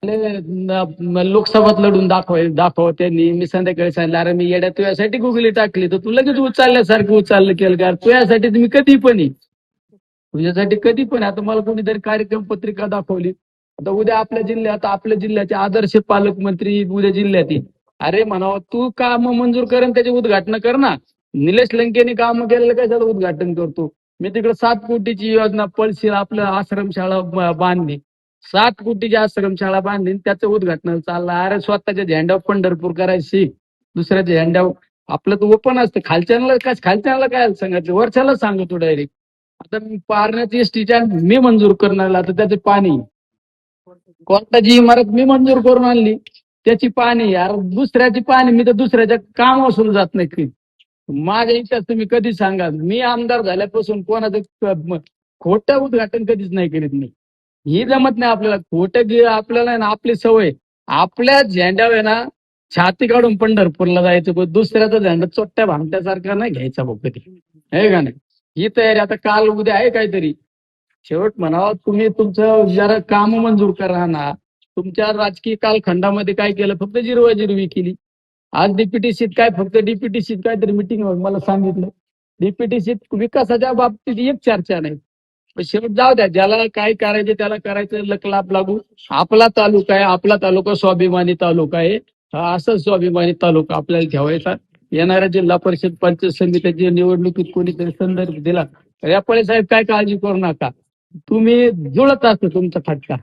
लोकसभात लढून दाखव त्यांनी. मी संध्याकाळी सांगितलं, अरे मी येड्या तुझ्यासाठी गुगली टाकली तर तू लगेच उचलल्यासारखं उचललं केलं का? तुझ्यासाठी तुम्ही कधी पण ये, तुझ्यासाठी कधी पण आहे. आता मला कोणीतरी कार्यक्रम पत्रिका दाखवली, आता उद्या आपल्या जिल्ह्याचे आदर्श पालकमंत्री उद्या जिल्ह्यात येईल. अरे म्हणावं, तू काम मंजूर कर त्याचे उद्घाटन कर ना. निलेश लंकेने काम केलेलं कशाला उद्घाटन करतो? मी तिकडे 7 कोटीची योजना पळशील आपलं आश्रमशाळा बांधली, 7 कोटीची आश्रमशाळा बांधली आणि त्याचं उद्घाटन चाललं. अरे स्वतःच्या झेंड्यावर पंढरपूर करायची, दुसऱ्याच्या झेंड्यावर. आपलं तर ओपन असतं. खालच्याला काय सांगायचं, वरच्याला सांगतो डायरेक्ट. आता मी पारण्याची स्टँड मी मंजूर करणार, आता त्याचे पाणी, कोर्टाची इमारत मी मंजूर करून आणली, त्याची पाणी. यार दुसऱ्याची पाणी, मी तर दुसऱ्याच्या काम वसूल जात नाही काही. माझ्या इच्छा तुम्ही कधी सांगा, मी आमदार झाल्यापासून कोणाचं खोटं उद्घाटन कधीच नाही करीत मी. ही जमत नाही आपल्याला खोटं. आपल्याला आहे ना, आपली सवय, आपल्या झेंड्यावर आहे ना छाती काढून पंढरपूरला जायचं, पण दुसऱ्याचा झेंडा चोट्ट्या भामट्यासारखा नाही घ्यायचा भाऊ कधी, आहे का नाही? ही तयारी आता काल उद्या आहे काहीतरी. शेवट म्हणावं, तुम्ही तुमचं जरा काम मंजूर करा ना. तुमच्या राजकीय कालखंडामध्ये काय केलं? फक्त जिरवाजिरवी केली. आज डीपीटीसीत काय, फक्त डीपीटीसीत काहीतरी मिटिंग मला सांगितलं, डीपीटीसीत विकासाच्या बाबतीत एक चर्चा नाही. पण शेवट जाऊ द्या, ज्याला काय करायचं त्याला करायचं, लकलाप लागू. आपला तालुका आहे, आपला तालुका स्वाभिमानी तालुका आहे. हा असाच स्वाभिमानी तालुका आपल्याला ठेवायचा. येणाऱ्या जिल्हा परिषद पंचायत समितीच्या निवडणुकीत कोणीतरी संदर्भ दिला तर यापुढे साहेब काय काळजी करू नका, तुम्ही जुळत असतो तुमचा फटका.